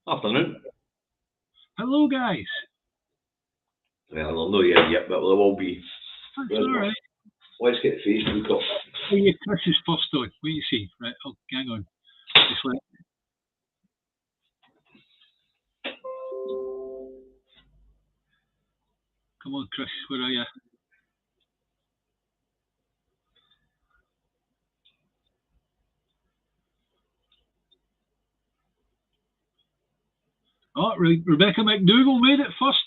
Afternoon. Hello, guys. Well, I'll know you yet, but there will be. That's Where's all my- right. Let's get Facebook up. Oh, yeah, Chris is first on. Wait and see. Right, oh, hang on. Just let... Come on, Chris, where are you? Oh, Rebecca McDougall made it first.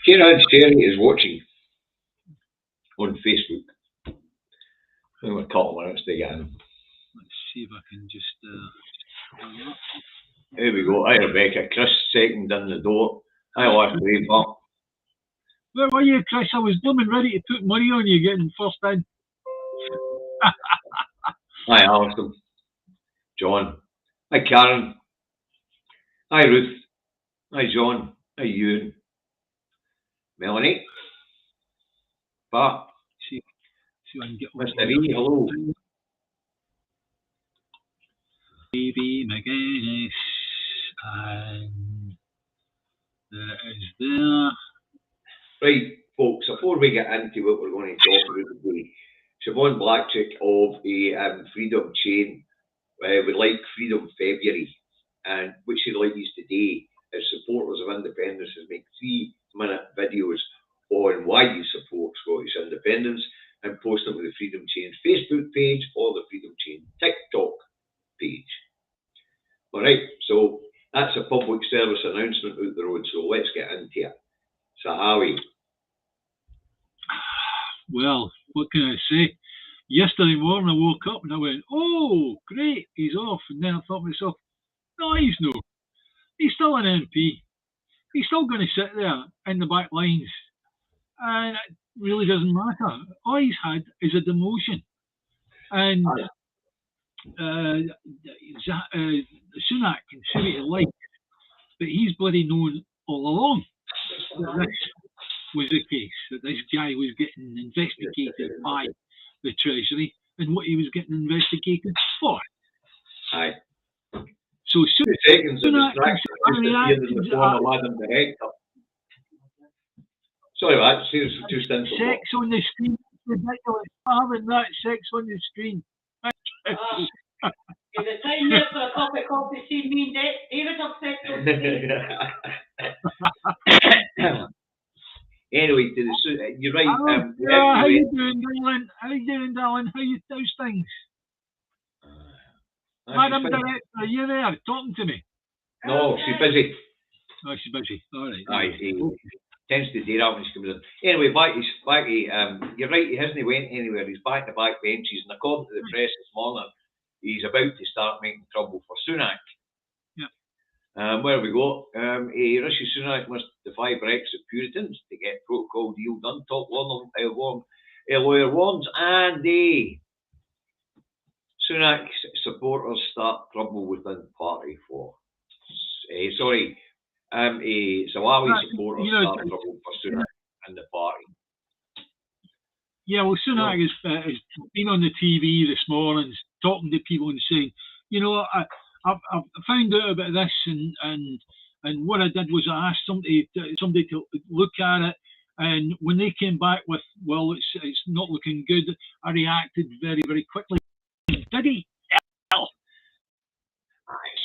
Kieran Cherry is watching on Facebook. We're a couple of minutes to get in. Let's see if I can just... Here we go. Hi, Rebecca. Chris, second in the door. Hi, last way, but Where were you, Chris? I was blooming ready to put money on you getting first in. hi, Alison. John. Hi, Karen. Hi, Ruth. Hi, John. Hi, Ewan. Melanie. Pat. See if I can get Mr. E, hello. Baby McGinnis. And there is there. Right, folks, before we get into what we're going to talk about today, Siobhan Blackchick of a Freedom Chain would like Freedom February, and what she'd like us today as supporters of independence is make 3-minute videos on why you support Scottish independence and post them to the Freedom Chain Facebook page or the Freedom Chain TikTok page. Alright, so that's a public service announcement out the road, so let's get into it. Sahawi. Well, what can I say? Yesterday morning I woke up and I went, oh, great, he's off. And then I thought to myself, no, he's no. He's still an MP. He's still going to sit there in the back lines. And it really doesn't matter. All he's had is a demotion. And Sunak can say what he likes, but he's bloody known all along that this was the case, that this guy was getting investigated by the Treasury and what he was getting investigated for. Aye. So 2 seconds of distraction in the form of Madam Director. Sorry, that seems too stingy. Sex on the screen, ridiculous. Having that sex on the screen. Is it time there for a cup of coffee? See me and David have sex on the screen. Anyway, you're right. How you doing, darling? How's things? Madam Director, are you there talking to me? No, she's busy. Oh, she's busy. All right. Aye, he tends to derail when she comes in. Anyway, back to you're right, he hasn't went anywhere. He's back to back benches, and according to the press this morning, he's about to start making trouble for Sunak. Yeah. Where we go? Rishi Sunak must defy Brexit Puritans to get protocol deal done. Top lawyer warns, and Sunak supporters start trouble within party for. Salawi supporters start trouble for Sunak and the party. Yeah, well, Sunak has been on the TV this morning talking to people and saying, you know, I've found out about this and what I did was I asked somebody to look at it, and when they came back with, well, it's not looking good, I reacted very, very quickly. Did he? Hell.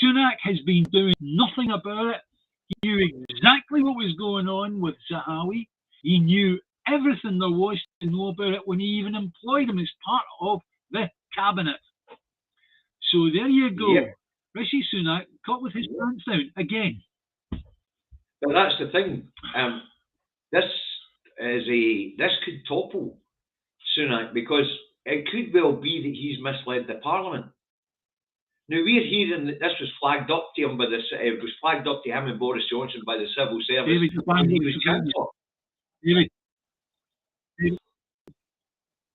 Sunak has been doing nothing about it. He knew exactly what was going on with Zahawi. He knew everything there was to know about it when he even employed him as part of the cabinet. So there you go. Yep. Rishi Sunak caught with his pants down again. But that's the thing. This could topple Sunak because it could well be that he's misled the Parliament. Now we're hearing that this was flagged up to him it was flagged up to him and Boris Johnson by the civil service when he was Chancellor. David,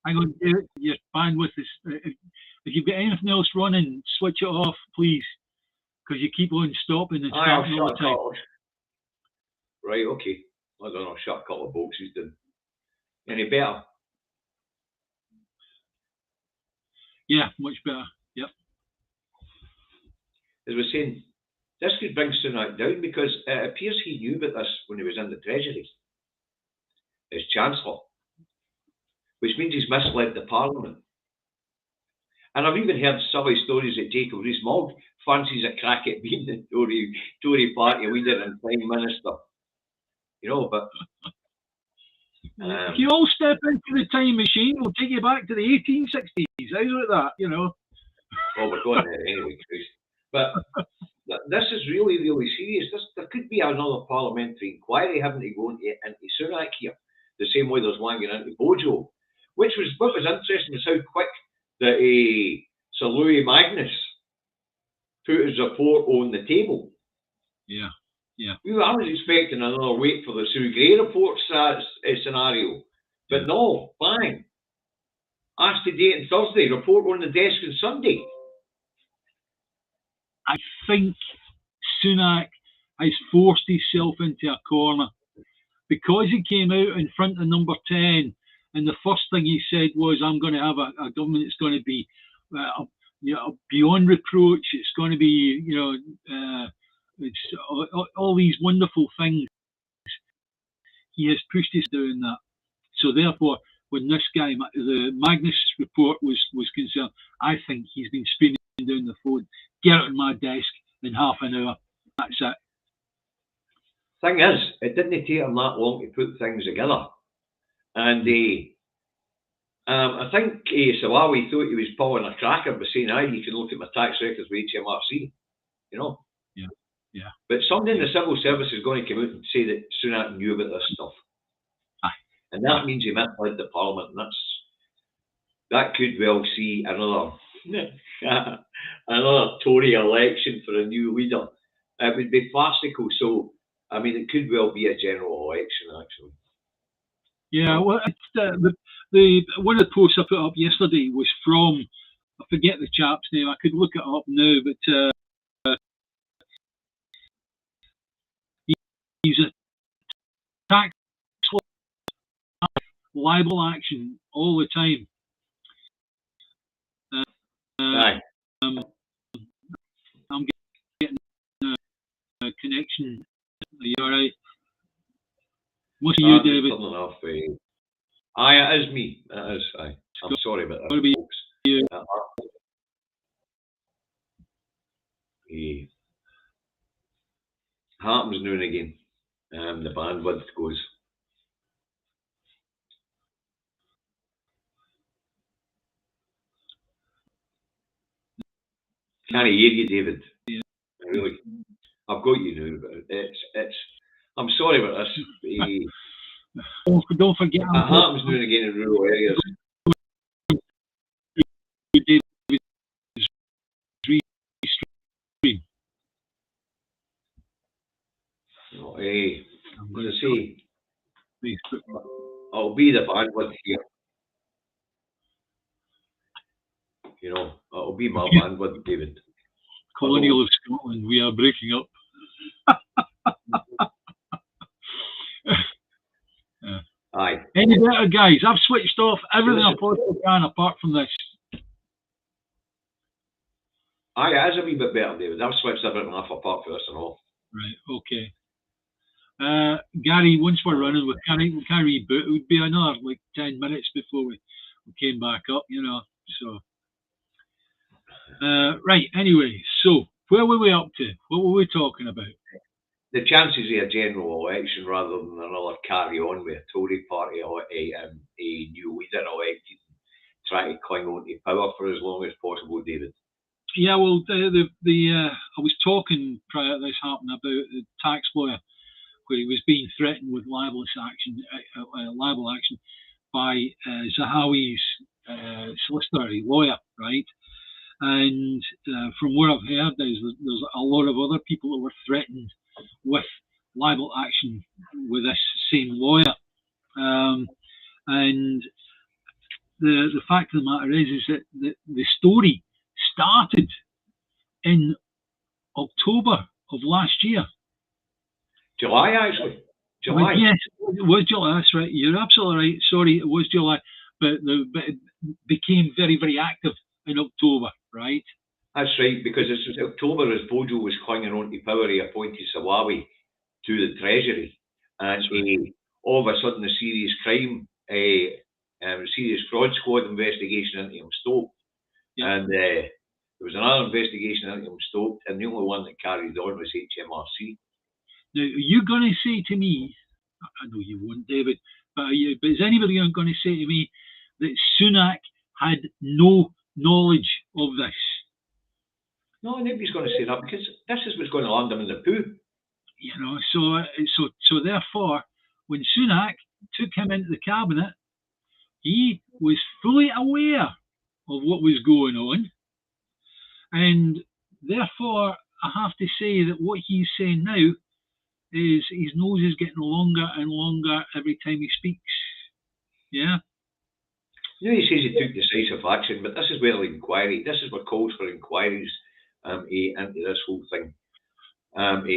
hang on, David, your bandwidth is. If you've got anything else running, switch it off, please, because you keep on stopping and starting all the time. Right, okay. I don't know, shut a couple of boxes down. Any better? Yeah, much better. Yep. as we're saying, this could bring Sunak down because it appears he knew about this when he was in the Treasury as Chancellor, which means he's misled the Parliament. And I've even heard silly stories that Jacob Rees-Mogg fancies a crack at being the Tory party leader and Prime Minister. You know, but... if you all step into the time machine, we'll take you back to the 1860s. How's about that, you know? Well, we're going there anyway, Chris. But this is really, really serious. There could be another parliamentary inquiry having to go into Sunak here, the same way there's one going into Bojo. What was interesting was how quick that Sir Louis Magnus put his report on the table. Yeah, yeah. I was expecting another wait for the Sue Gray report scenario, but no, bang. Ask today and Thursday, report on the desk on Sunday. I think Sunak has forced himself into a corner because he came out in front of number 10. And the first thing he said was, I'm going to have a government that's going to be beyond reproach. It's going to be, it's all these wonderful things. He has pushed us doing that. So therefore, when this guy, the Magnus report was concerned, I think he's been spinning down the phone. Get it on my desk in half an hour. That's it. Thing is, it didn't take him that long to put things together. And I think Salawi thought he was pulling a cracker by saying, you can look at my tax records with HMRC, you know. Yeah, yeah. But somebody in the civil service is going to come out and say that Sunak knew about this stuff. Aye. And that means he misled the Parliament, and that could well see another Tory election for a new leader. It would be farcical, so, I mean, it could well be a general election, actually. Yeah, well, one of the posts I put up yesterday was from, I forget the chap's name, I could look it up now, but he's a tax libel action all the time. I'm getting a connection. Are you alright? What's you, David? It is me. It is. I'm sorry about that, folks. You. Happens now and again. The bandwidth goes. Can't hear you, David. Yeah. Really. I've got you now, but it's. I'm sorry about this. Don't forget. It happens now and again in rural areas. I'm going to say, I'll be the bandwidth here. You know, it'll be my bandwidth, David. Colonial of Scotland, we are breaking up. Aye. Any better, guys? I've switched off everything I possibly can apart from this. Aye, it is a wee bit better, David. I've switched everything off apart from this and all. Right, okay. Gary, once we're running, we can't reboot. It would be another 10 minutes before we came back up, you know. So, right, anyway, so where were we up to? What were we talking about? The chances of a general election rather than another carry on with a Tory party or a new leader elected trying to cling on to power for as long as possible, David. Yeah, well, I was talking prior to this happening about the tax lawyer where he was being threatened with libel action by Zahawi's solicitor, lawyer, right? And from what I've heard, there's a lot of other people that were threatened with libel action with this same lawyer. And the fact of the matter is that the story started in October of last year. July, actually. July. Yes, it was July. That's right. You're absolutely right. Sorry, it was July. But it became very, very active in October, right? That's right, because this was October as Bojo was clinging on to power, he appointed Sawawi to the Treasury. And all of a sudden, a serious crime, serious fraud squad investigation into him stopped. Yeah. And there was another investigation into him stopped, and the only one that carried on was HMRC. Now, are you going to say to me, I know you won't, David, but is anybody going to say to me that Sunak had no knowledge of this? No, nobody's going to say that, because this is what's going to land him in the poo. You know, so therefore, when Sunak took him into the cabinet, he was fully aware of what was going on, and therefore, I have to say that what he's saying now is his nose is getting longer and longer every time he speaks. Yeah. You know, he says he took decisive action, but this is where the inquiry, this is what calls for inquiries into this whole thing. On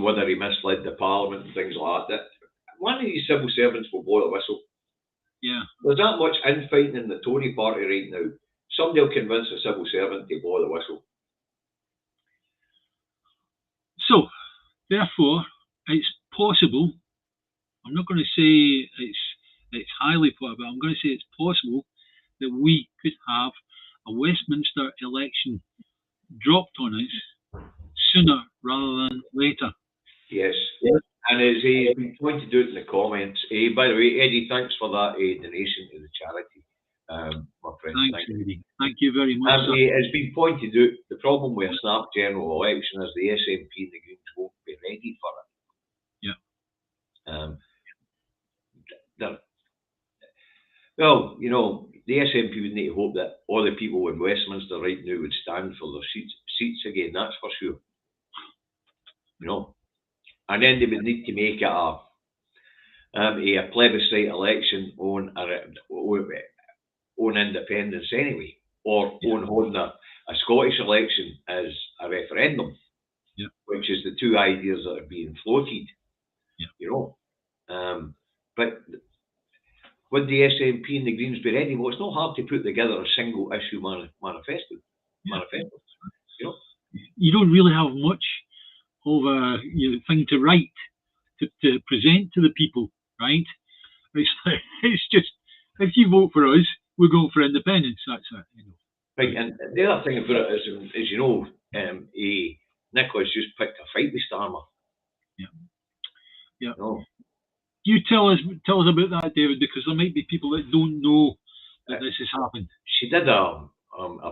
whether he misled the Parliament and things like that. One of these civil servants will blow the whistle. Yeah. There's that much infighting in the Tory party right now. Somebody will convince a civil servant to blow the whistle. So, therefore, it's possible. I'm not going to say it's highly possible, but I'm going to say it's possible that we could have a Westminster election dropped on us sooner rather than later. Yes. Yeah. And as he's been pointed out in the comments, by the way, Eddie, thanks for that donation to the charity. My friend. Thanks, Eddie. Thank you very much. It's been pointed out, the problem with a snap general election is the SNP and the Greens won't be ready for it. Yeah. Well, you know, the SNP would need to hope that all the people in Westminster right now would stand for their seats again, that's for sure. You know, and then they would need to make it a plebiscite election on independence anyway, or on holding a Scottish election as a referendum, which is the two ideas that are being floated. You know, but would the SNP and the Greens be ready? Well, it's not hard to put together a single issue manifesto. You know, you don't really have much of a thing to write to present to the people, right? It's just, if you vote for us, we're going for independence. That's it. You know. Right, and the other thing about it is you know, Nicholas just picked a fight with Starmer. Yeah. Yeah. You know? You tell us about that, David, because there might be people that don't know that this has happened. She did a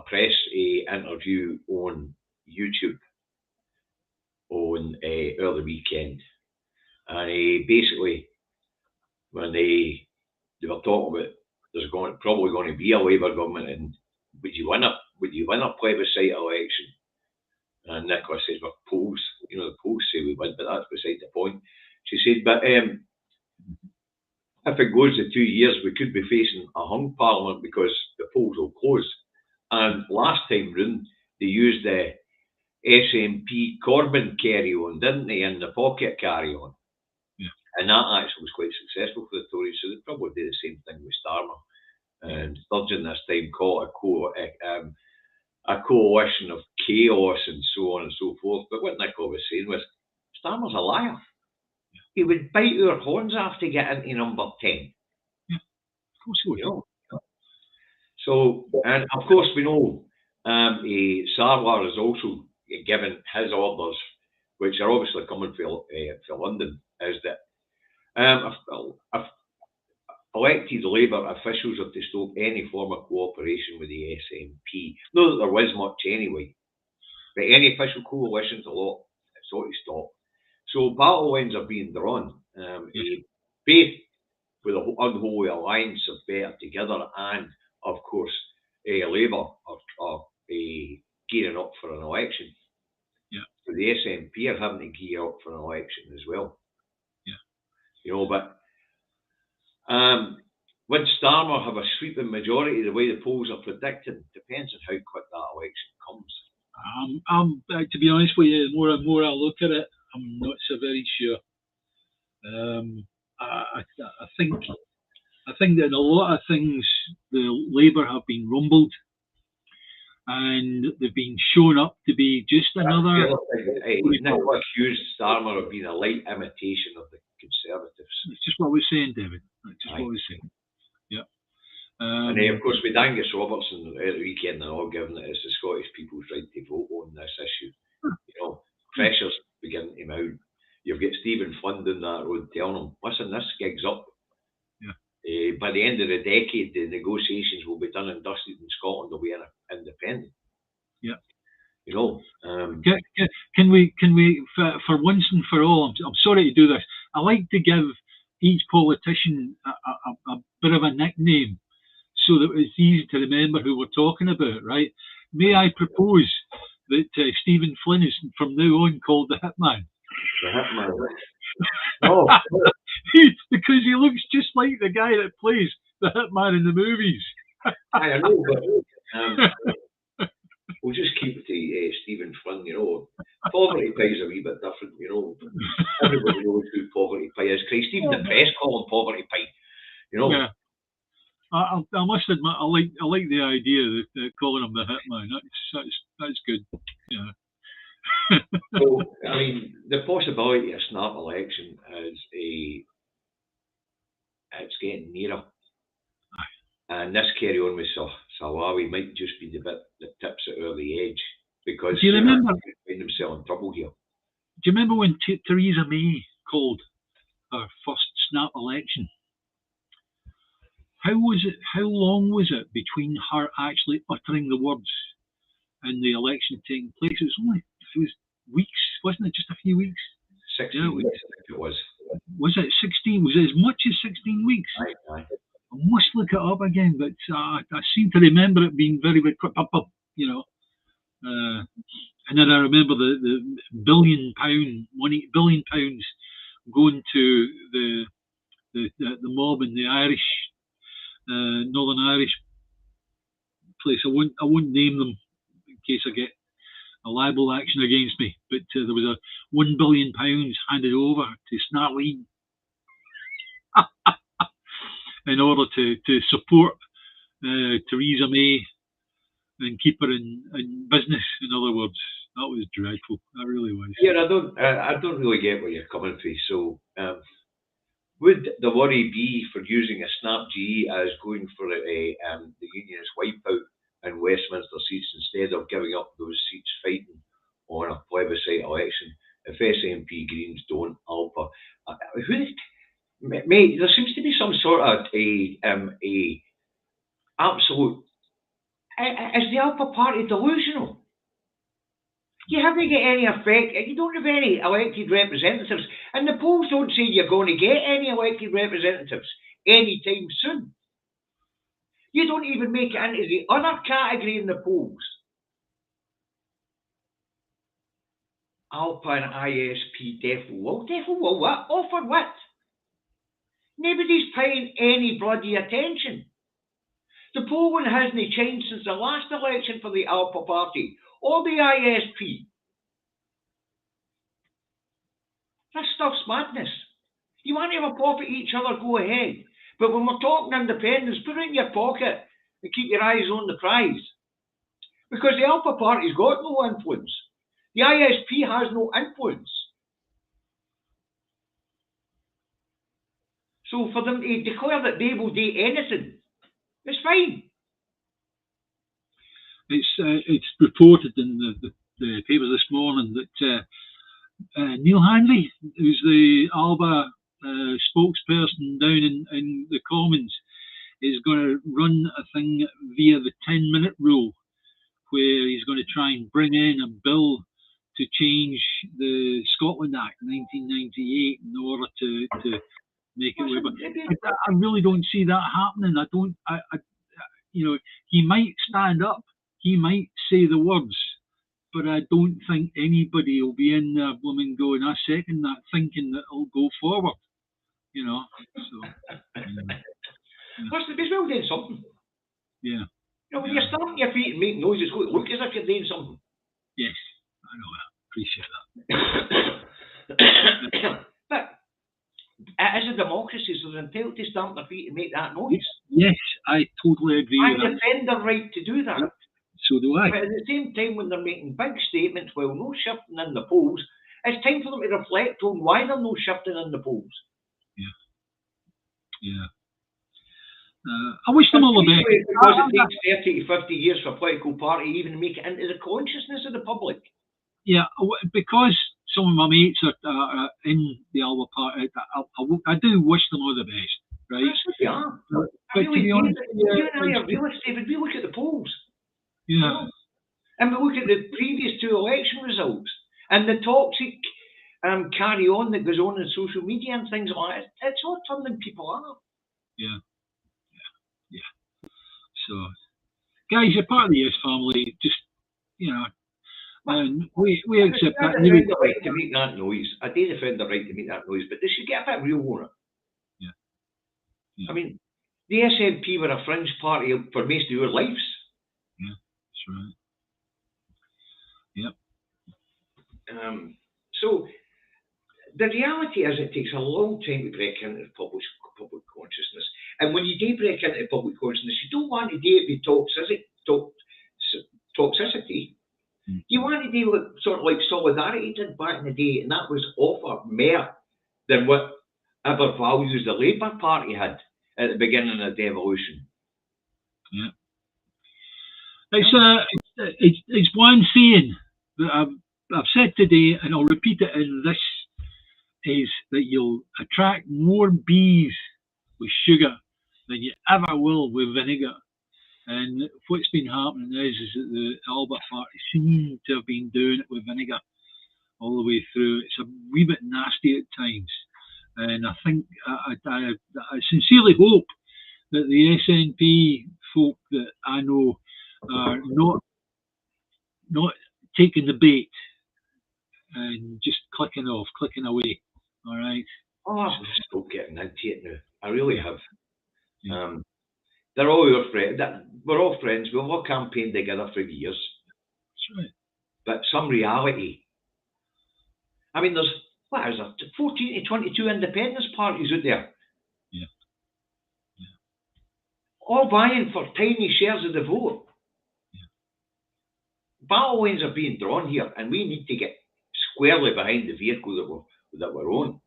press interview on YouTube on early weekend, and basically when they were talking about there's probably going to be a Labour government, and would you win a plebiscite election? And Nicola says, well, polls, you know, the polls say we win, but that's beside the point. She said, but if it goes to 2 years, we could be facing a hung parliament because the polls will close. And last time round, they used the SNP Corbyn carry-on, didn't they, in the pocket carry-on? Yeah. And that actually was quite successful for the Tories, so they'd probably do the same thing with Starmer. And Sturgeon this time called a coalition of chaos and so on and so forth. But what Nicola was saying was, Starmer's a liar. He would bite our horns off to get into number 10. Yeah, of course he would. You know? So, and of course we know Sarwar has also given his orders, which are obviously coming for London, is that if elected Labour officials have to stop any form of cooperation with the SNP. Not that there was much anyway, but any official coalitions a lot, it's ought to stop. So battle lines are being drawn. Both with the unholy alliance of Better Together and, of course, Labour are gearing up for an election. Yeah. So the SNP are having to gear up for an election as well. Yeah. You know, but would Starmer have a sweeping majority the way the polls are predicting? Depends on how quick that election comes. To be honest with you, the more and more I look at it, I'm not so very sure. I think that in a lot of things, the Labour have been rumbled, and they've been shown up to be just another. Nicholas Hughes' Starmer have been a light imitation of the Conservatives. It's just what we're saying, David. It's just what we're saying. Yeah. And of course, with Angus Robertson at the weekend and all, given that it's the Scottish people's right to vote on this issue, pressure's beginning to mount. You've got Stephen Flynn down that road telling him, listen, this gig's up. Yeah. By the end of the decade, the negotiations will be done and dusted and Scotland will be independent. Yeah. Can we for once and for all, I'm sorry to do this, I like to give each politician a bit of a nickname so that it's easy to remember who we're talking about, right? May I propose that Stephen Flynn is from now on called the Hitman? The Hitman. Oh, because he looks just like the guy that plays the Hitman in the movies. I know, but we'll just keep it to Stephen Flynn. Poverty Pie is a wee bit different. Everybody knows who Poverty Pie is. Christ, even the press call him Poverty Pie. Yeah. I must admit, I like the idea that calling him the Hitman. That's good. Yeah. So, I mean, the possibility of a snap election is it's getting nearer. And this carry on with Salawi might just be the bit that tips it over the edge, because do you remember find themselves in trouble here. Do you remember when Theresa May called her first snap election? How long was it between her actually uttering the words and the election taking place? It was weeks, wasn't it? Just a few weeks? 16 weeks, I think it was. Was it 16? Was it as much as 16 weeks? Aye. I must look it up again, but I seem to remember it being very, very quick, and then I remember the £1 billion going to the mob in the Irish, Northern Irish place. I won't name them in case I get a libel action against me, but there was a £1 billion handed over to Snarleen in order to support Theresa May and keep her in business. In other words, that was dreadful. That really was. Yeah, I don't really get where you're coming from. So, would the worry be for using a snap GE as going for the unionist wipeout in Westminster seats instead of giving up those seats fighting on a plebiscite election? If SNP Greens don't, Alpha, mate, there seems to be some sort of a absolute. Is the Alpha Party delusional? You haven't got any effect. You don't have any elected representatives, and the polls don't say you're going to get any elected representatives anytime soon. You don't even make it into the other category in the polls. Alpha and ISP Defo what? Offer what? Nobody's paying any bloody attention. The polling hasn't changed since the last election for the Alpha Party or the ISP. This stuff's madness. You want to have a pop at each other, go ahead. But when we're talking independence, put it in your pocket and keep your eyes on the prize. Because the Alpha Party's got no influence. The ISP has no influence. So for them to declare that they will do anything, it's fine. It's reported in the papers this morning that Neil Hanley, who's the Alba spokesperson down in the Commons, is going to run a thing via the 10-minute rule, where he's going to try and bring in a bill to change the Scotland Act 1998 in order to make it work. But I really don't see that happening. He might stand up, he might say the words, but I don't think anybody will be in there blooming going, I second that, thinking that it'll go forward. Listen, he's well doing something. Yeah. When you're stamping your feet and making noises, look as if you're doing something. Yes, I know that. Appreciate that. But it is a democracy, so they're entitled to stamp their feet and make that noise. Yes, I totally agree with that. And defend their right to do that. So do I. But at the same time, when they're making big statements, well, no shifting in the polls, it's time for them to reflect on why they're no shifting in the polls. Yeah. I wish them all the best. Because it takes 30 to 50 years for a political party to even make it into the consciousness of the public. Yeah, because some of my mates are in the Alba Party, I do wish them all the best, right? Yeah. But to be honest, you and I are realists, David. We look at the polls. Yeah. And we look at the previous two election results and the toxic carry on that goes on in social media and things like that. It's all turning people off. Yeah. So, guys, you're part of the Yes family. Just, and we accept that. They found the right to make that noise. I did found the right to make that noise, but they should get a bit real on it. Yeah. I mean, the SNP were a fringe party for most of your lives. Yeah, that's right. Yep. So the reality is, it takes a long time to break into public consciousness. And when you do break into public consciousness, you don't want to do it with toxicity. You want to do what sort of like Solidarity did back in the day, and that was offer more than whatever values the Labour Party had at the beginning of the devolution. Yeah. It's one saying that I've said today, and I'll repeat it in this, is that you'll attract more bees with sugar than you ever will with vinegar. And what's been happening is that the Albert Party seem to have been doing it with vinegar all the way through. It's a wee bit nasty at times. And I think, I sincerely hope that the SNP folk that I know are not taking the bait and just clicking away. All right. Oh, I'm still getting into it now. I really have. Yeah. They're all your friends. We're all friends. We've all campaigned together for years. That's right. But some reality. I mean, there's 14 to 22 independence parties out there. Yeah. All vying for tiny shares of the vote. Battle lines are being drawn here, and we need to get squarely behind the vehicle that we're on.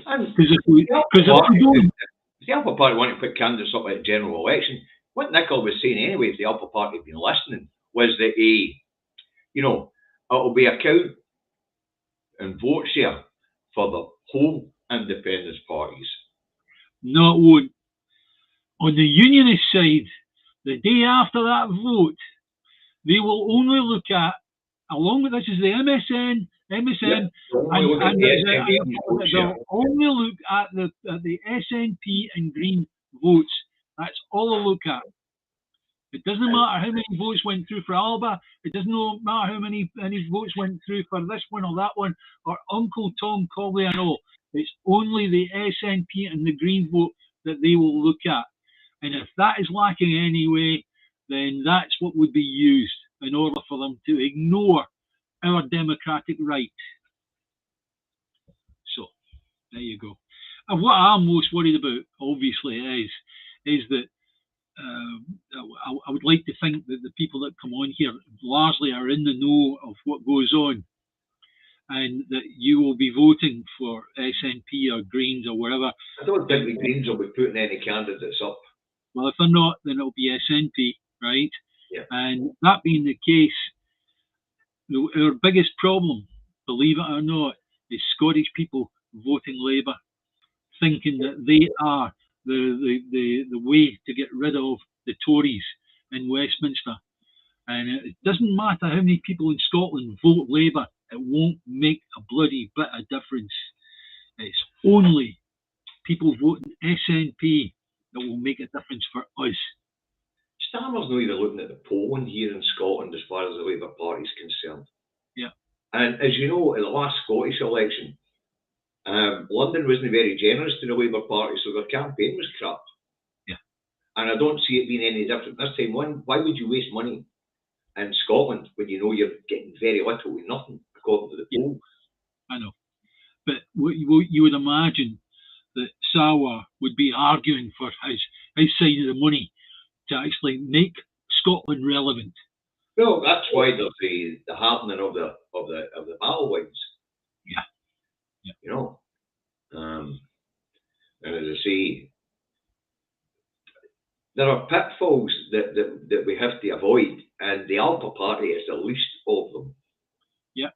If the Upper Party want to put candidates up at a general election, what Nicola was saying anyway, if the Upper Party had been listening, was that it'll be a count and vote share for the whole independence parties. No, it won't. On the unionist side, the day after that vote, they will only look at, along with this is the MSM, and they'll only look at the SNP and Green votes. That's all they'll look at. It doesn't matter how many votes went through for Alba. It doesn't matter how many votes went through for this one or that one, or Uncle Tom Colley and all. It's only the SNP and the Green vote that they will look at. And if that is lacking anyway, then that's what would be used in order for them to ignore our democratic right. So, there you go. And what I'm most worried about, obviously, is that I would like to think that the people that come on here largely are in the know of what goes on, and that you will be voting for SNP or Greens or whatever. I don't think the Greens will be putting any candidates up. Well, if they're not, then it'll be SNP, right? Yeah. And that being the case, our biggest problem, believe it or not, is Scottish people voting Labour, thinking that they are the way to get rid of the Tories in Westminster. And it doesn't matter how many people in Scotland vote Labour, it won't make a bloody bit of difference. It's only people voting SNP that will make a difference for us. Starmer's not even looking at the polling here in Scotland as far as the Labour Party is concerned. Yeah. And as you know, in the last Scottish election, London wasn't very generous to the Labour Party, so their campaign was crap. Yeah. And I don't see it being any different this time. Why would you waste money in Scotland when you know you're getting very little or nothing according to the polls? I know. But you would imagine that Sawa would be arguing for outside of the money to actually make Scotland relevant. Well, that's why there's the hardening of the battle lines. Yeah. You know, and as I say, there are pitfalls that we have to avoid, and the Alpha Party is the least of them. Yeah.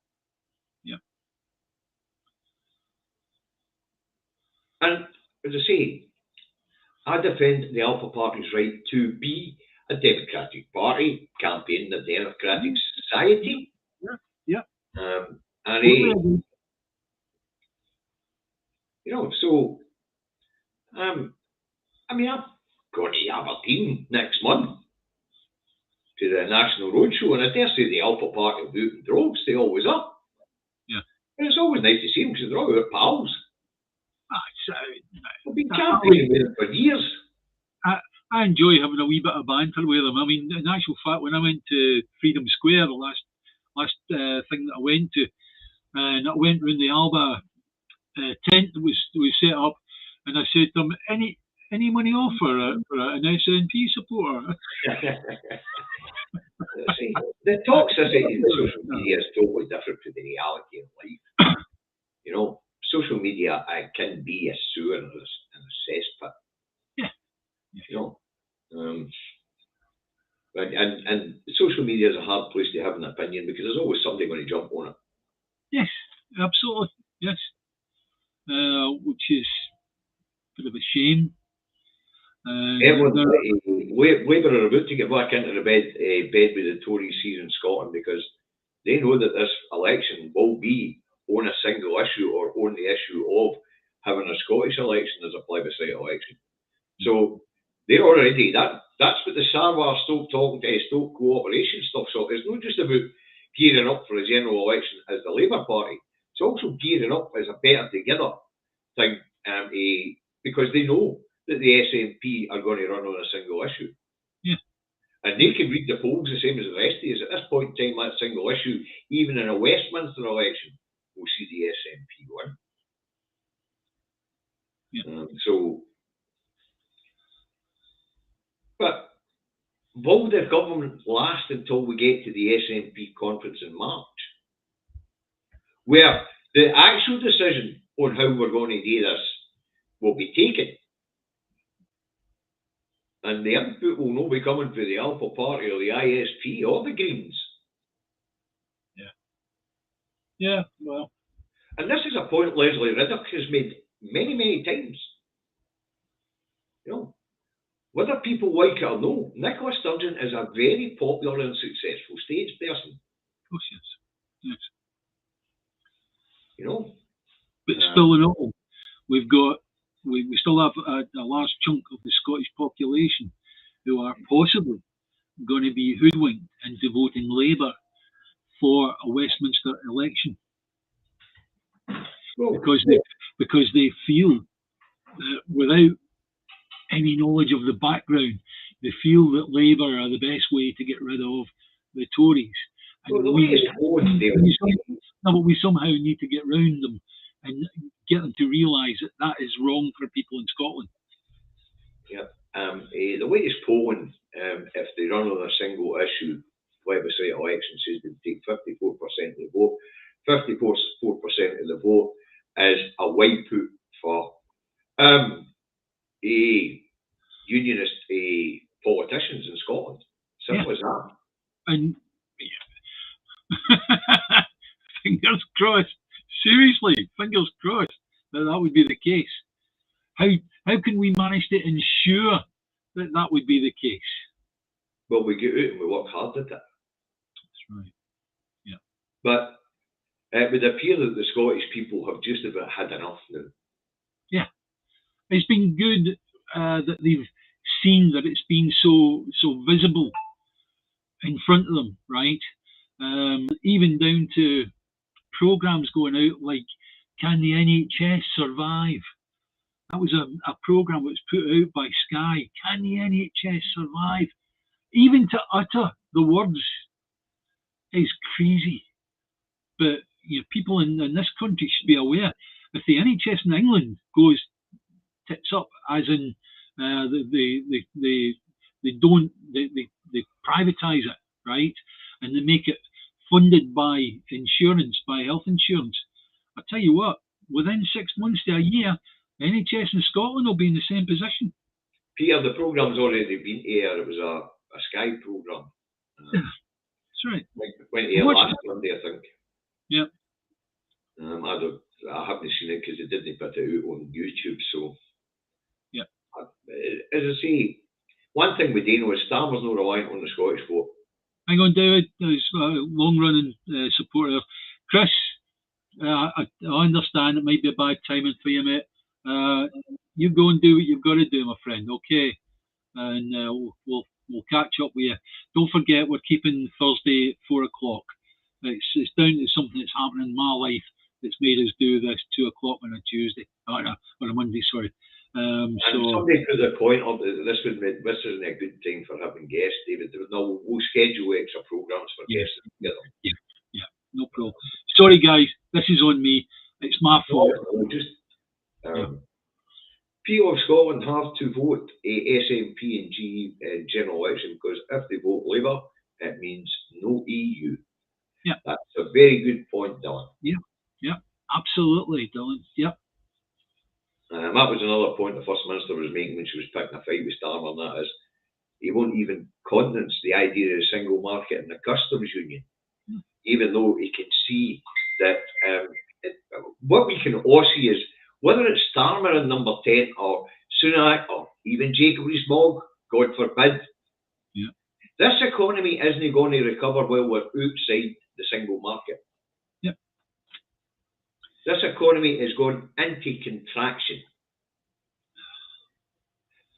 And as I say, I defend the Alpha Party's right to be a democratic party, campaign the democratic society. Yeah. And so I mean, I'm going to Aberdeen next month to the National Roadshow, and I dare say the Alpha Party will do it in droves. They always are. Yeah. And it's always nice to see them because they're all our pals. I've been campaigning with them for years. I enjoy having a wee bit of banter with them. I mean, in actual fact, when I went to Freedom Square, the last thing that I went to, and I went round the Alba tent that was set up, and I said to them, any money off for an SNP supporter? See, the toxicity in social media is totally different to the reality of life. You know, social media can be a sewer and a cesspit. Yeah. You know, and social media is a hard place to have an opinion because there's always somebody going to jump on it. Yes, absolutely. Yes, which is a bit of a shame. Labour are about to get back into the bed with the Tories here in Scotland because they know that this election will be on a single issue or on the issue of having a Scottish election as a plebiscite election. So they're already that's what the Sarwar Stoke cooperation stuff. So it's not just about gearing up for a general election as the Labour Party. It's also gearing up as a better together thing, because they know that the SNP are going to run on a single issue. Yeah. And they can read the polls the same as the rest of us. At this point in time, that single issue, even in a Westminster election, will see the SNP win. Yeah. But will the government last until we get to the SNP conference in March? Where the actual decision on how we're going to do this will be taken. And the input will not be coming from the Alpha Party or the ISP or the Greens. Yeah, well. And this is a point Leslie Riddoch has made many, many times. You know, whether people like it or no, Nicola Sturgeon is a very popular and successful stage person. Of course, yes. You know? But still in all, we still have a large chunk of the Scottish population who are possibly going to be hoodwinked into voting Labour for a Westminster election. Because they feel that without any knowledge of the background, they feel that Labour are the best way to get rid of the Tories. And but we somehow need to get round them and get them to realise that is wrong for people in Scotland. Yeah. The latest polling, if they run on a single issue plebiscite election, says they take 54% of the vote. 54% of the vote is a white put for unionist politicians in Scotland. Simple as that. And fingers crossed. Seriously, fingers crossed that would be the case. How can we manage to ensure that would be the case? Well, we get out and we work hard at it. That's right. Yeah. But it would appear that the Scottish people have just about had enough now. Yeah. It's been good that they've seen that it's been so visible in front of them, right? Even down to programmes going out like, can the NHS survive? That was a programme that was put out by Sky. Can the NHS survive? Even to utter the words is crazy. But people in this country should be aware. If the NHS in England goes tits up, as in they don't they privatise it, right, and they make it funded by insurance, by health insurance. I tell you what, within 6 months to a year, NHS in Scotland will be in the same position. Peter, the programme's already been here. It was a Sky programme. That's right. Went here last Monday, I think. Yeah. I haven't seen it because they didn't put it out on YouTube. So, yeah. As I say, one thing we do know is Starmer's not reliant on the Scottish vote. Hang on, David. There's a long-running supporter. Chris, I understand it might be a bad timing for you, mate. You go and do what you've got to do, my friend. Okay, and we'll catch up with you. Don't forget, we're keeping Thursday at 4 o'clock. It's down to something that's happening in my life that's made us do this 2 o'clock on a Tuesday or a Monday. Sorry. And somebody put the point up that this isn't a good thing for having guests, David. No, we'll schedule extra programs for guests together. Yeah, no problem. Sorry, guys, this is on me. It's my fault. People of Scotland have to vote SNP and G general election because if they vote Labour, it means no EU. Yeah, that's a very good point, Dylan. Yeah, absolutely, Dylan. Yeah. That was another point the First Minister was making when she was picking a fight with Starmer, and that is he won't even countenance the idea of a single market and the customs union, even though he can see that what we can all see is whether it's Starmer in number 10 or Sunak or even Jacob Rees-Mogg, God forbid, this economy isn't going to recover while we're outside the single market. This economy is going into contraction.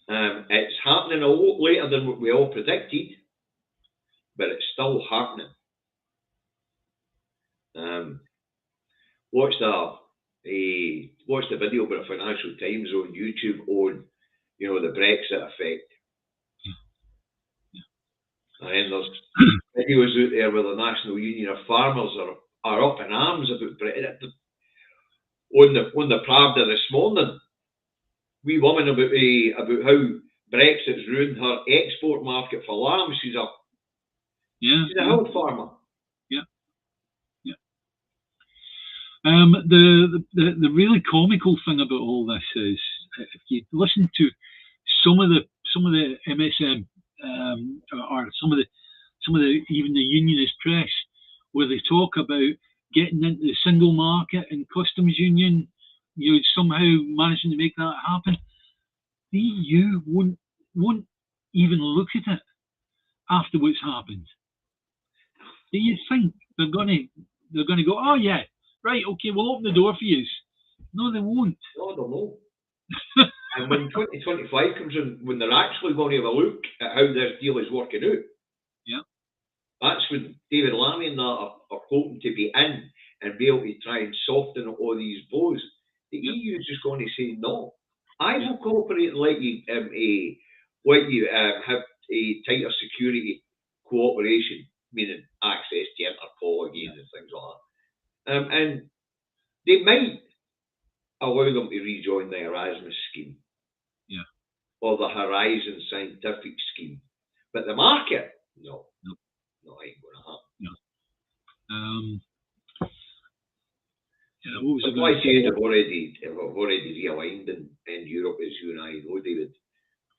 It's happening a lot later than what we all predicted, but it's still happening. Watch the video by the Financial Times on YouTube on, the Brexit effect. And then there's videos out there where the National Union of Farmers are up in arms about Brexit. On the Pravda this morning, wee woman about how Brexit's ruined her export market for lambs. She's a hill farmer. The really comical thing about all this is if you listen to some of the MSM or some of the even the unionist press where they talk about getting into the single market and customs union, somehow managing to make that happen. The EU won't even look at it after what's happened. Do you think they're going to go, oh yeah, right, okay, we'll open the door for you? No, they won't. No, they won't. And when 2025 comes in, when they're actually going to have a look at how this deal is working out, that's when David Lammy and that are hoping to be in and be able to try and soften all these blows. The EU is just going to say no. I will cooperate and let you have a tighter security cooperation, meaning access to Interpol again and things like that. And they might allow them to rejoin the Erasmus scheme, or the Horizon Scientific scheme, but the market, no, ain't going to happen. Supply chains have already realigned in Europe, as you and I know, David.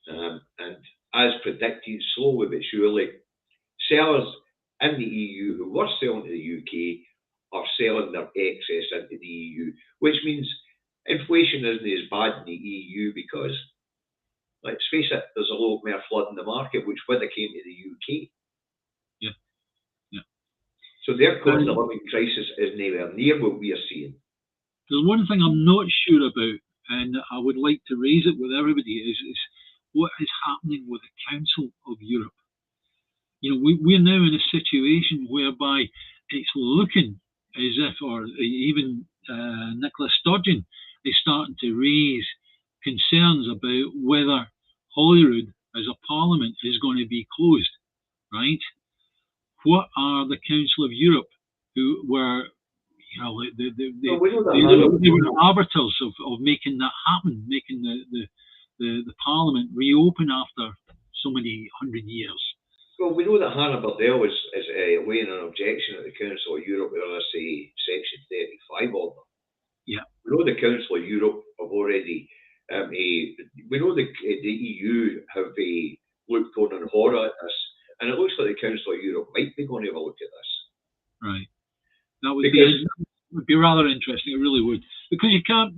And as predicted, slowly but surely, sellers in the EU who were selling to the UK are selling their excess into the EU, which means inflation isn't as bad in the EU because, let's face it, there's a lot more flood in the market, which when they came to the UK. So their cost of living crisis is nowhere near what we are seeing. There's one thing I'm not sure about, and I would like to raise it with everybody, is what is happening with the Council of Europe. We're now in a situation whereby it's looking as if, or even Nicola Sturgeon is starting to raise concerns about whether Holyrood as a parliament is going to be closed, right? What are the Council of Europe, who were, they were arbiters of making that happen, making the Parliament reopen after so many 100 years. Well, we know that Hannah Burdell is laying an objection at the Council of Europe on Section 35 order. Yeah. We know the Council of Europe have already, we know the EU have looked on in horror at this, and it looks like the Council of Europe might be going to have a look at this. Right. That would be rather interesting, it really would. Because you can't,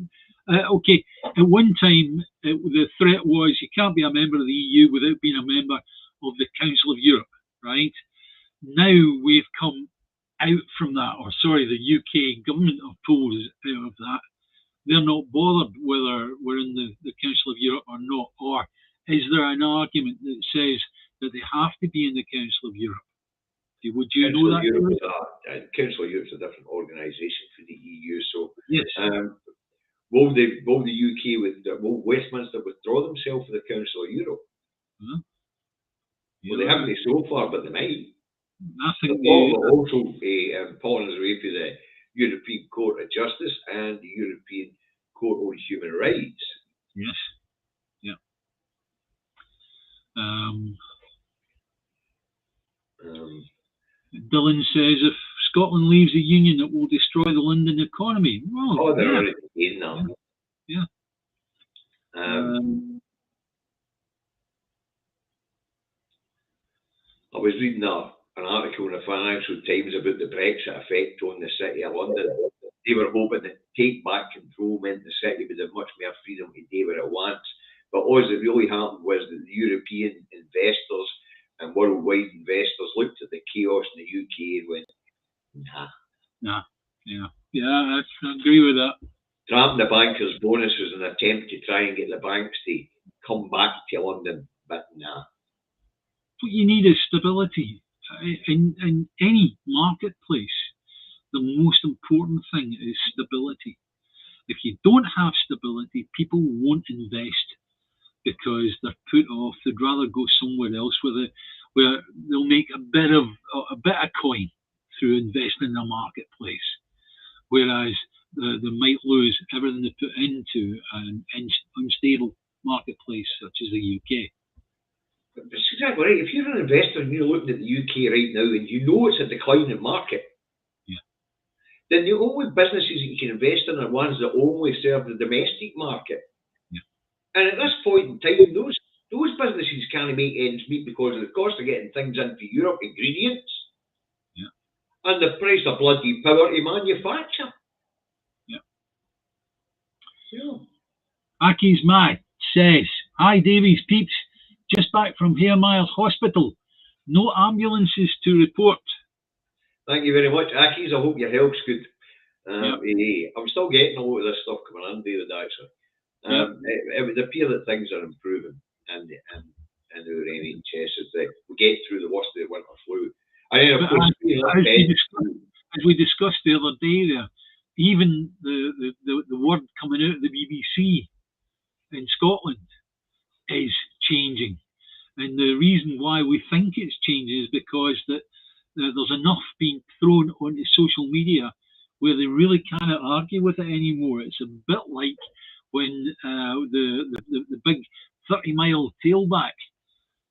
okay, at one time the threat was you can't be a member of the EU without being a member of the Council of Europe, right? Now we've come out from that, or sorry, the UK government have pulled us out of that. They're not bothered whether we're in the Council of Europe or not, or is there an argument that says that they have to be in the Council of Europe? Would you know that? Council of Europe is a different organisation for the EU, so yes. Will the UK will Westminster withdraw themselves from the Council of Europe? Huh? Well, they haven't so far, but they might. I think also Poland is away for the European Court of Justice and the European Court on Human Rights. Yes. Yeah. Dylan says if Scotland leaves the Union, it will destroy the London economy. Well, they're already saying that. Yeah. I was reading an article in the Financial Times about the Brexit effect on the City of London. They were hoping that take back control meant the city would have much more freedom to do what it wants. But all that really happened was that the European investors and worldwide investors looked at the chaos in the UK and went, nah. Yeah, I agree with that. Trapping the bankers' bonus was an attempt to try and get the banks to come back to London, but nah. What you need is stability. In any marketplace, the most important thing is stability. If you don't have stability, people won't invest because they're put off. They'd rather go somewhere else where they'll make a bit of coin through investing in a marketplace, whereas they might lose everything they put into an unstable marketplace such as the UK. That's exactly right. If you're an investor and you're looking at the UK right now and you know it's a declining market, then the only businesses that you can invest in are ones that only serve the domestic market. Yeah. And at this point in time, those businesses can't make ends meet because of the cost of getting things into Europe, ingredients, and the price of bloody power to manufacture. Aki's Matt says, "Hi Davies peeps, just back from Hare Miles Hospital. No ambulances to report." Thank you very much, Aki's. I hope your health's good. I'm still getting a lot of this stuff coming in, David, actually. It would appear that things are improving in our NHS as we get through the worst of the winter flu. And then, of course, as we discussed the other day there, even the word coming out of the BBC in Scotland is changing. And the reason why we think it's changing is because that there's enough being thrown onto social media where they really cannot argue with it anymore. It's a bit like when the big 30-mile tailback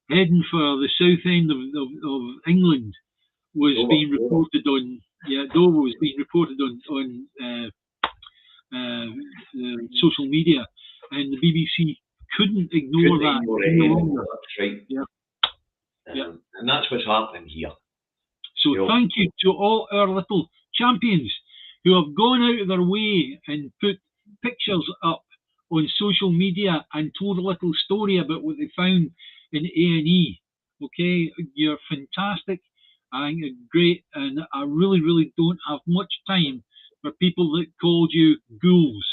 heading for the south end of England was being reported on. Dover was being reported on social media, and the BBC couldn't ignore that any longer. That's right. And that's what's happening here. So thank you to all our little champions who have gone out of their way and put pictures up on social media and told a little story about what they found in A&E. Okay, you're fantastic. I think it's great, and I really, really don't have much time for people that called you ghouls.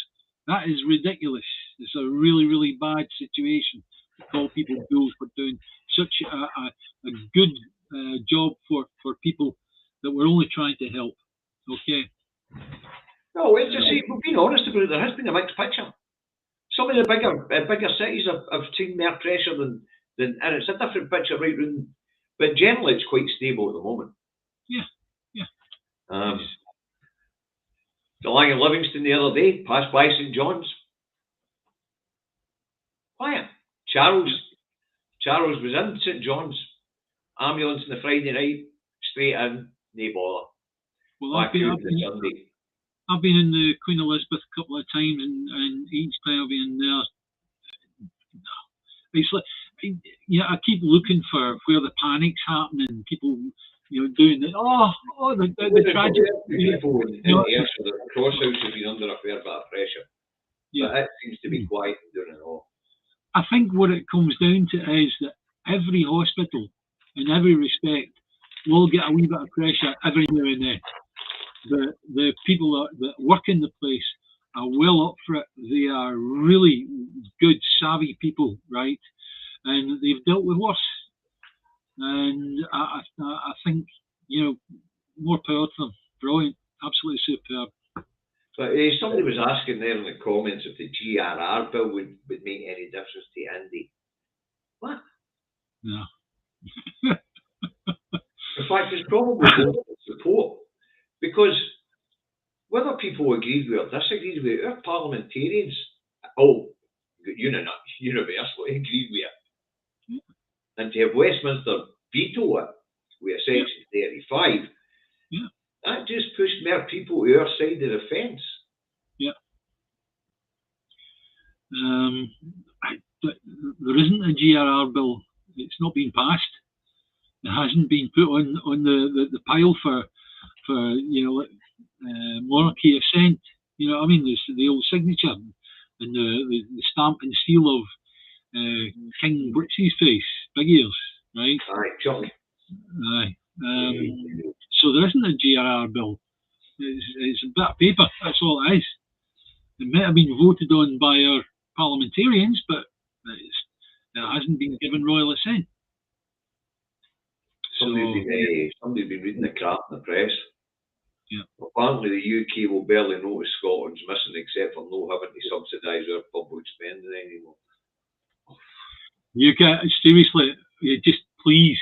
That is ridiculous. It's a really, really bad situation to call people ghouls for doing such a good job for people that we're only trying to help. Okay. No, it's just we've been honest about it. There has been a mixed picture. Some of the bigger cities have seen more pressure than, and it's a different picture right round. But generally, it's quite stable at the moment. Yeah. The Lang and Livingston the other day passed by St John's. Why? Charles was in St John's. Ambulance on the Friday night, straight in, no bother. Well, Back out on the Sunday. I've been in the Queen Elizabeth a couple of times, and each time I've been there, it's like, I keep looking for where the panic's happening. People, doing the tragic. People in the air, so the crosshouse has been under a fair bit of pressure. Yeah. But it seems to be quiet doing it all. I think what it comes down to is that every hospital, in every respect, will get a wee bit of pressure every now and then. The people that work in the place are well up for it. They are really good, savvy people, right? And they've dealt with worse. And I think, more power to them. Brilliant. Absolutely superb. But somebody was asking there in the comments if the GRR bill would make any difference to Andy. What? No. In fact, it's probably more support. Because whether people agreed with or disagreed with it, our parliamentarians, universally agreed with it. Yeah. And to have Westminster veto it with a Section 35, that just pushed more people to our side of the fence. Yeah. There isn't a GRR bill. It's not been passed. It hasn't been put on the pile for monarchy assent. You know what I mean? There's the old signature and the stamp and seal of King Britsy's face, big ears, right? Aye, Chuck. Aye. So there isn't a GRR bill. It's a bit of paper. That's all it is. It might have been voted on by our parliamentarians, but it hasn't been given royal assent. Somebody's been reading the crap in the press. Yeah. Apparently the UK will barely notice Scotland's missing except for not having to subsidise our public spending anymore. You get, seriously, just please,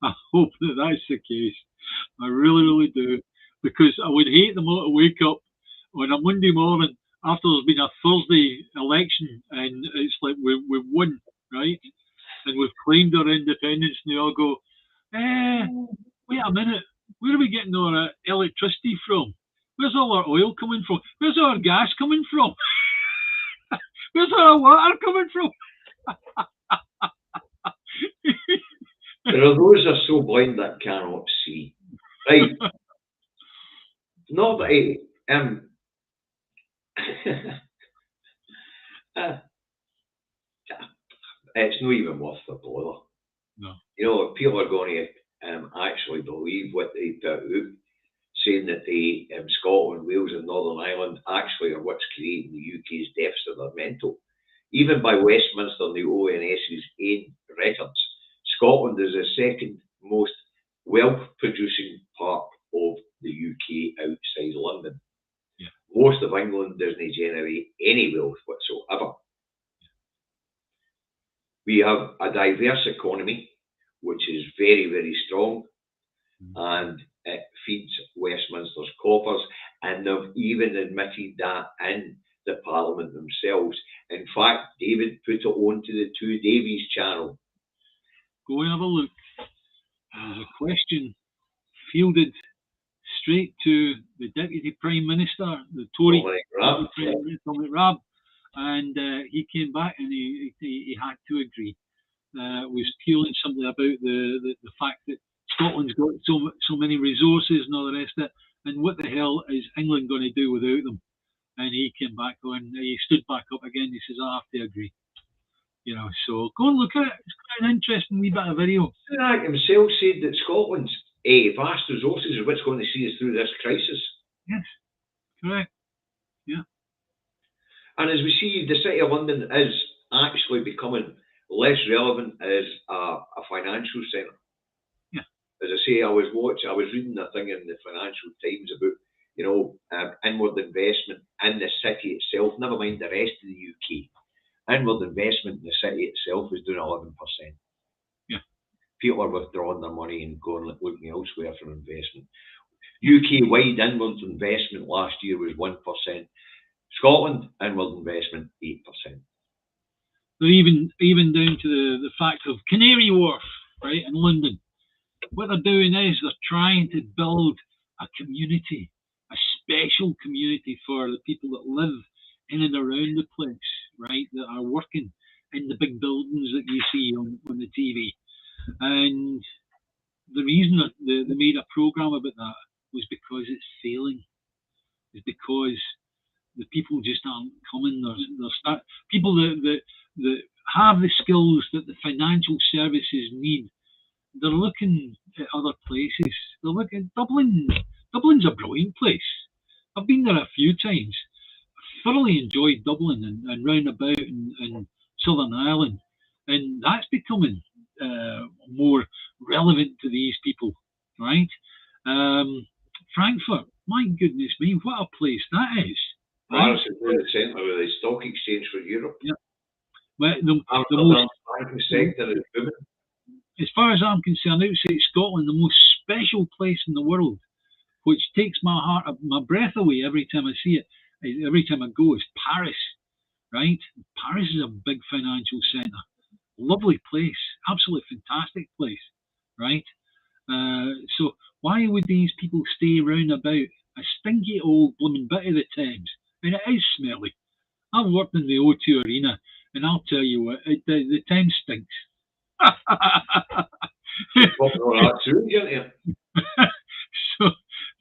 I hope that that's the case. I really, really do. Because I would hate them all to wake up on a Monday morning after there's been a Thursday election and it's like we've won, right? And we've claimed our independence and they all go, wait a minute, where are we getting our electricity from? Where's all our oil coming from? Where's our gas coming from? Where's our water coming from? There are those that are so blind that cannot see. Right. Not that it's not even worth the bother. No. You know, people are going to actually believe what they put out, saying that the Scotland, Wales and Northern Ireland actually are what's creating the UK's deficit. Are mental. Even by Westminster and the ONS's own records, Scotland is the second most wealth-producing part of the UK outside London. Yeah. Most of England doesn't generate any wealth whatsoever. We have a diverse economy, which is very, very strong, and it feeds Westminster's coffers, and they've even admitted that in the Parliament themselves. In fact, David put it onto the Two Davies channel. Go and have a look. There's a question fielded straight to the Deputy Prime Minister, the Tory Dominic Raab, and he came back and he had to agree. Was purely simply about the fact that Scotland's got so many resources and all the rest of it, and what the hell is England going to do without them? And he came back on, he stood back up again, he says, I have to agree. You know, so go and look at it. It's quite an interesting wee bit of video. Sunak himself said that Scotland's vast resources are what's going to see us through this crisis. Yes, correct. Yeah. And as we see, the City of London is actually becoming less relevant as a financial centre. Yeah. As I say, I was reading a thing in the Financial Times about, inward investment in the city itself, never mind the rest of the UK. Inward investment in the city itself is doing 11%. Yeah. People are withdrawing their money and going looking elsewhere for investment. UK-wide inward investment last year was 1%. Scotland, inward investment, 8%. So even down to the fact of Canary Wharf, right, in London. What they're doing is they're trying to build a community, a special community for the people that live in and around the place, right, that are working in the big buildings that you see on the TV. And the reason that they made a programme about that was because it's failing. It's because the people just aren't coming. People that have the skills that the financial services need, they're looking at other places. They're looking at Dublin. Dublin's a brilliant place. I've been there a few times. I thoroughly enjoyed Dublin and round about in Southern Ireland. And that's becoming more relevant to these people, right? Frankfurt, my goodness me, what a place that is. Paris is in the centre of the stock exchange for Europe. Yeah. But the most banking sector is booming. As far as I'm concerned, outside Scotland, the most special place in the world, which takes my breath away every time I see it, every time I go, is Paris, right? Paris is a big financial centre. Lovely place, absolutely fantastic place, right? So why would these people stay round about a stinky old blooming bit of the Thames? And it is smelly. I've worked in the O2 Arena, and I'll tell you what, the Thames stinks.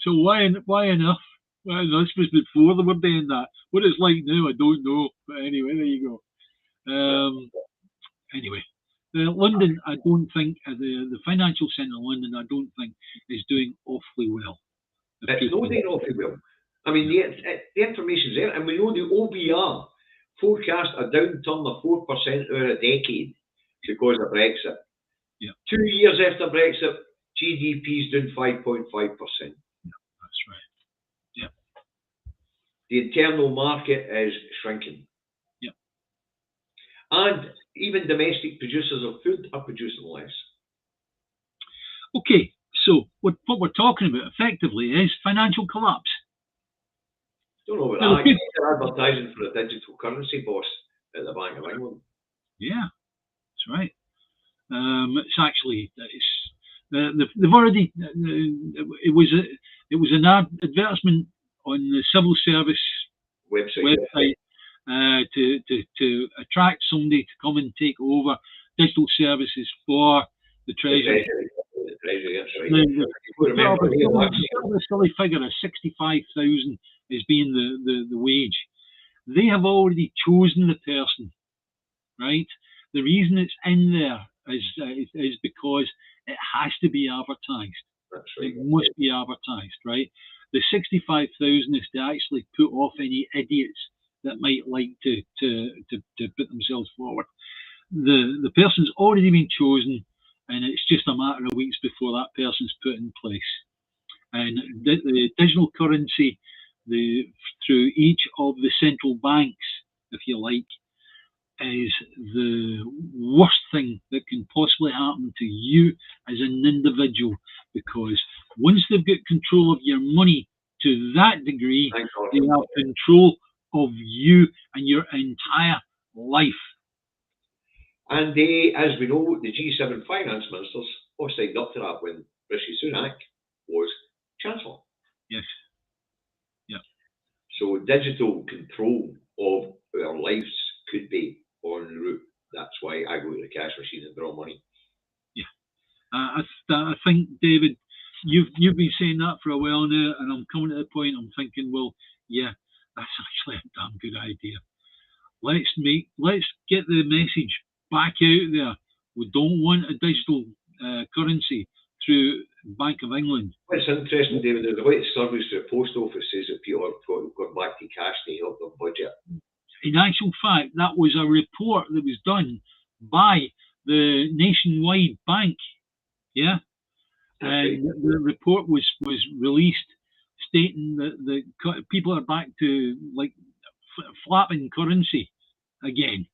So why enough? Well, this was before they were doing that. What it's like now, I don't know. But anyway, there you go. Anyway, London, I don't think the financial centre of London, I don't think is doing awfully well. It's not doing awfully well. I mean, the information's there, and we know the OBR forecast a downturn of 4% over a decade because of Brexit. Yeah. 2 years after Brexit, GDP is down 5.5%. That's right. Yeah. The internal market is shrinking. Yeah. And even domestic producers of food are producing less. Okay, so what we're talking about effectively is financial collapse. Don't know about that. You're advertising for a digital currency boss at the Bank of England. Yeah, that's right. It's actually they've already it was an advertisement on the civil service website to attract somebody to come and take over digital services for the Treasury. The Treasury, that's right. The silly figure of 65,000 is being the wage. They have already chosen the person, right? The reason it's in there is because it has to be advertised. That's right. It must be advertised, right? The 65,000 is to actually put off any idiots that might like to put themselves forward. The person's already been chosen, and it's just a matter of weeks before that person's put in place. And the digital currency, through each of the central banks, if you like, is the worst thing that can possibly happen to you as an individual, because once they've got control of your money to that degree, they have control of you and your entire life. And as we know, the G7 finance ministers all signed up to that when Rishi Sunak was Chancellor. Yes. Yeah. So digital control of our lives could be en route. That's why I go to the cash machine and draw money. Yeah. I think, David, you've been saying that for a while now, and I'm coming to the point I'm thinking, well, yeah, that's actually a damn good idea. Let's get the message back out there. We don't want a digital currency through Bank of England. What's interesting, David, there's a way service to the post office says that people have got back to cash to help their budget. In actual fact, that was a report that was done by the Nationwide Bank. Yeah. And the report was released stating that the people are back to like flapping currency again,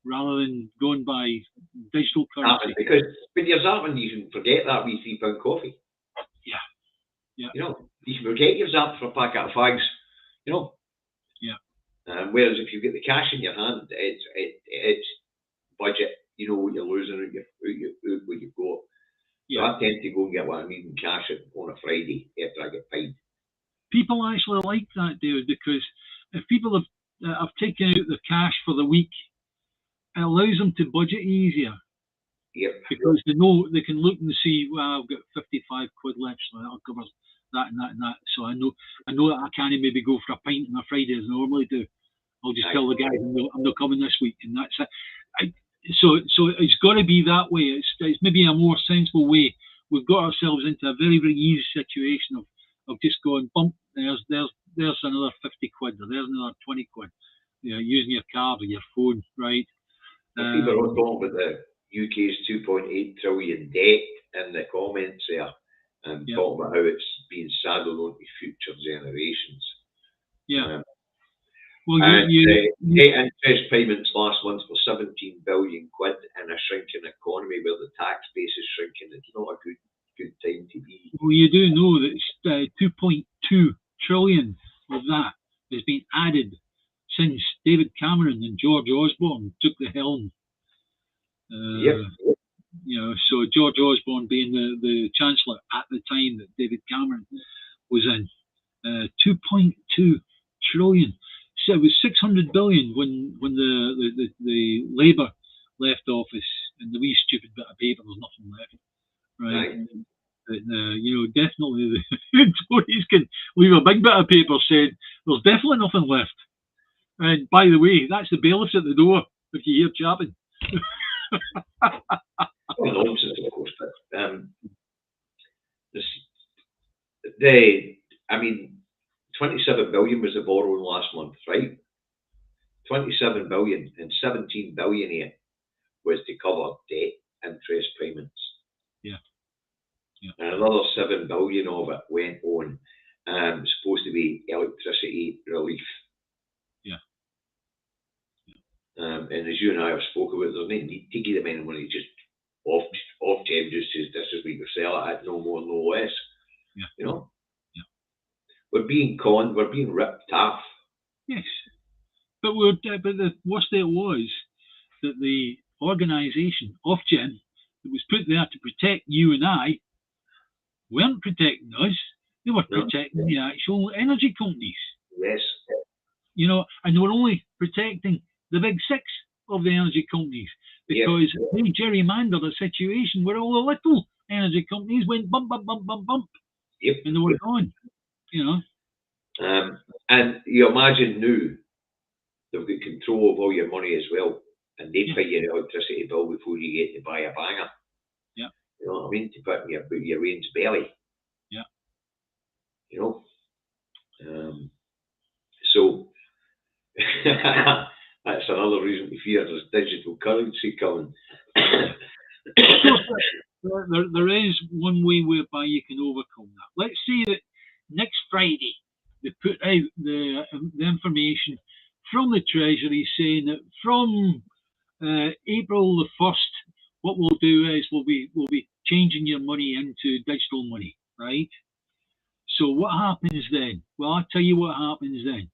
rather than going by digital currency. Because when you're zapping, you can forget that wee £3 coffee. Yeah. Yeah. You know, you can forget your zap for a packet of fags. You know. Yeah. Whereas if you get the cash in your hand, it's budget. You know what you're losing, what you've got. So I tend to go and get what I need in cash on a Friday after I get paid. People actually like that, David, because if people have taken out the cash for the week, it allows them to budget easier. Yep. Because they know they can look and see, well, I've got 55 quid left, so that'll cover that and that and that. So I know that I can't maybe go for a pint on a Friday as I normally do. I'll just tell the guys I'm not coming this week, and that's it. So it's got to be that way. It's maybe a more sensible way. We've got ourselves into a very, very easy situation of just going, bump, there's another 50 quid, or there's another 20 quid. You know, using your card or your phone, right? People are talking about the UK's 2.8 trillion debt in the comments there, and talking about how it's being saddled on to future generations. Yeah. Net interest payments last month were 17 billion quid in a shrinking economy where the tax base is shrinking. It's not a good time to be. Well, you do know that 2.2 trillion of that has been added since David Cameron and George Osborne took the helm. You know, so George Osborne being the Chancellor at the time that David Cameron was in, 2.2 trillion. So it was 600 billion when the Labour left office, and the wee stupid bit of paper, there's nothing left, right? But, you know, definitely the Tories can leave a big bit of paper saying there's definitely nothing left. And by the way, that's the bailiffs at the door if you hear chapping. Nonsense, of course, but I mean, 27 billion was the borrowing last month, right? 27 billion, and 17 billion here was to cover debt interest payments. Yeah. And another 7 billion of it went on supposed to be electricity relief. And as you and I have spoken about, there's no need to give them any money just off Jim, just says this is what you sell it at, no more, no less. You know? We're being conned, we're being ripped off. Yes. But the worst it was that the organisation, Ofgem, that was put there to protect you and I, weren't protecting us. They were protecting the actual energy companies. Yes. You know, and they were only protecting the big six of the energy companies because they gerrymandered a situation where all the little energy companies went bump, bump, bump, bump, bump. Yep. And they were gone, you know. And you imagine now they've got control of all your money as well, and they pay your electricity bill before you get to buy a banger. Yeah. You know what I mean? To put in your range belly. Yeah. You know? So that's another reason to fear there's digital currency coming. There is one way whereby you can overcome that. Let's say that next Friday they put out the information from the Treasury saying that from April the 1st, what we'll do is we'll be changing your money into digital money, right? So what happens then? Well, I'll tell you what happens then.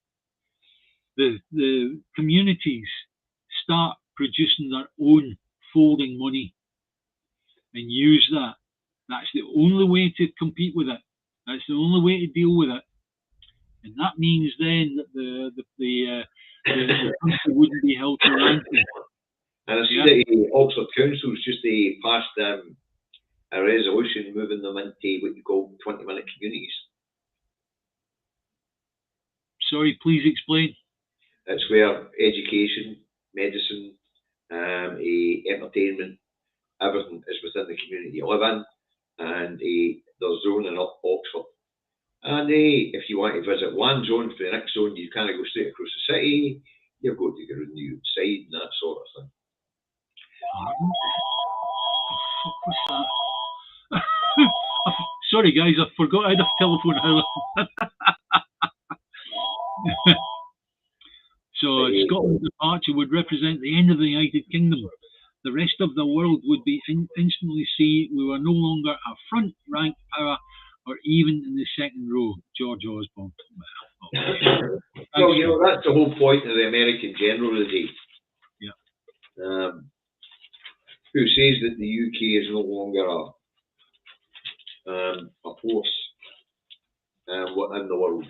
The communities start producing their own folding money and use that. That's the only way to compete with it. That's the only way to deal with it. And that means then that the country wouldn't be held to ransom. And I see that the Oxford Council's just passed a resolution moving them into what you call 20-minute communities. Sorry, please explain. It's where education, medicine, entertainment, everything is within the community you live in, and there's zoning in Oxford. And if you want to visit one zone for the next zone, you kind of go straight across the city, you've got to go on the outside and that sort of thing. Sorry guys, I forgot I had a telephone hour. So Scotland's departure would represent the end of the United Kingdom. The rest of the world would be instantly see we were no longer a front-rank power or even in the second row. George Osborne. Well, you know, that's the whole point of the American general today. Yeah. Who says that the UK is no longer a force in the world,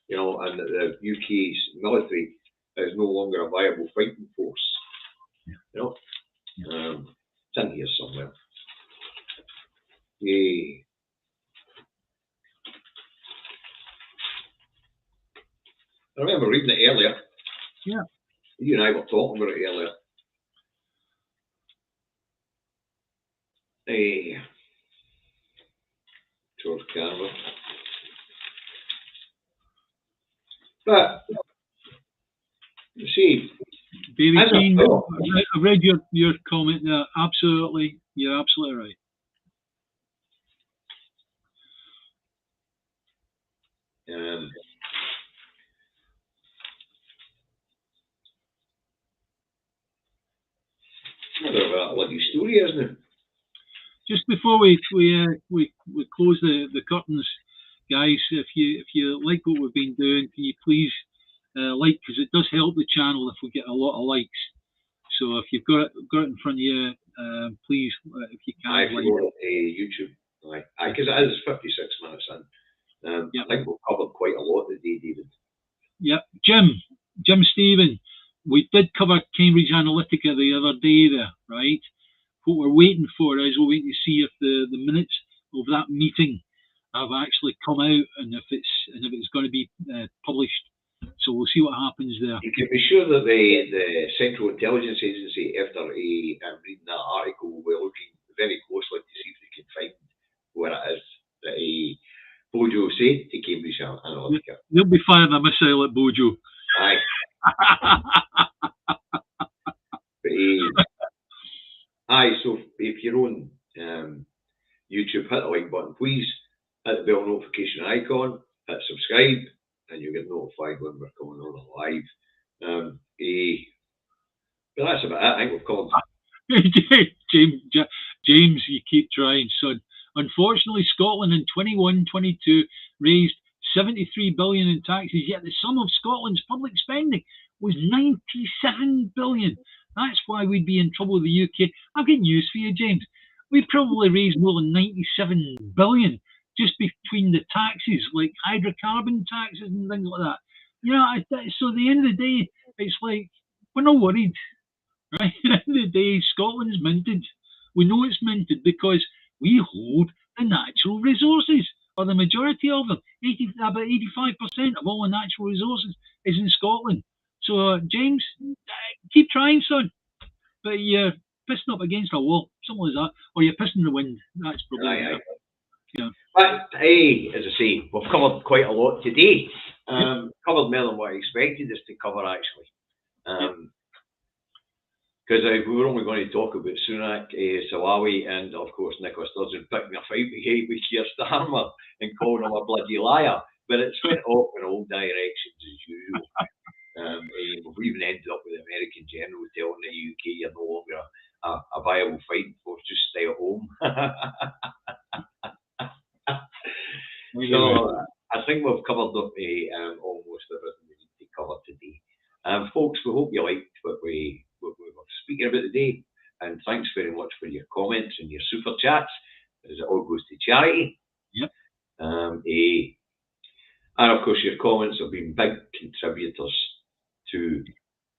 you know, and that the UK's military is no longer a viable fighting force. You know, it's in here somewhere. Yeah. I remember reading it earlier. Yeah. You and I were talking about it earlier. George Carver. But, you see, Baby Keane, I've read your comment there. Absolutely, you're absolutely right. Another bloody story, isn't it? Just before we close the curtains, guys, if you like what we've been doing, can you please like, because it does help the channel if we get a lot of likes. So if you've got it in front of you, please, if you can. If you go to YouTube, because it is 56 minutes in. Yep. I think we've covered quite a lot today, David. Yep. Jim Stephen, we did cover Cambridge Analytica the other day there, right? What we're waiting for is we're waiting to see if the minutes of that meeting have actually come out and if it's going to be published. So we'll see what happens there. You can be sure that the Central Intelligence Agency, after reading that article, will be looking very closely to see if they can find where it is that Bojo said to Cambridge Analytica. They'll be firing a missile at Bojo. Aye. But, so if you're on YouTube, hit the like button, please. Hit the bell notification icon, hit subscribe, and you'll get notified when we're coming on live. But that's about it. I think we've covered. James, you keep trying, son. Unfortunately, Scotland in 21-22 raised 73 billion in taxes, yet the sum of Scotland's public spending was 97 billion. That's why we'd be in trouble with the UK. I've got news for you, James. We probably raised more than 97 billion just between the taxes, like hydrocarbon taxes and things like that. You know, so at the end of the day, it's like, we're not worried, right? At the end of the day, Scotland's minted. We know it's minted because we hold the natural resources, or the majority of them. About 85% of all the natural resources is in Scotland. So, James, keep trying, son. But you're pissing up against a wall, something like that. Or you're pissing the wind. That's probably Aye. Yeah. But, as I say, we've covered quite a lot today. Covered more than what I expected us to cover, actually. Because we were only going to talk about Sunak, Salawi, and, of course, Nicola Sturgeon picking a fight with Keir Starmer and calling him a bloody liar. But it's went off in all directions, as usual. We've even ended up with the American general telling the UK you're no longer a viable fighting force, just stay at home. So I think we've covered up almost everything we need to cover today. Folks, we hope you liked what we were speaking about today, and thanks very much for your comments and your super chats, as it all goes to charity. Yep. And of course, your comments have been big contributors to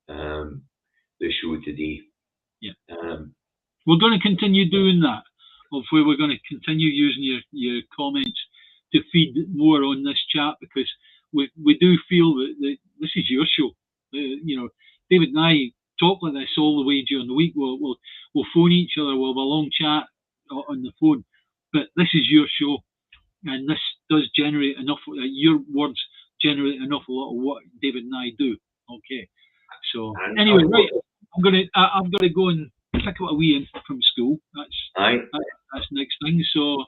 the show today. Yeah. We're going to continue doing that. Hopefully, we're going to continue using your comments to feed more on this chat, because we do feel that this is your show. You know, David and I talk like this all the way during the week. We'll phone each other. We'll have a long chat on the phone, but this is your show, and this does generate enough. Your words generate an awful lot of what David and I do. Okay, so anyway, right. I've got to go and pick up a wee in from school. That's next thing. So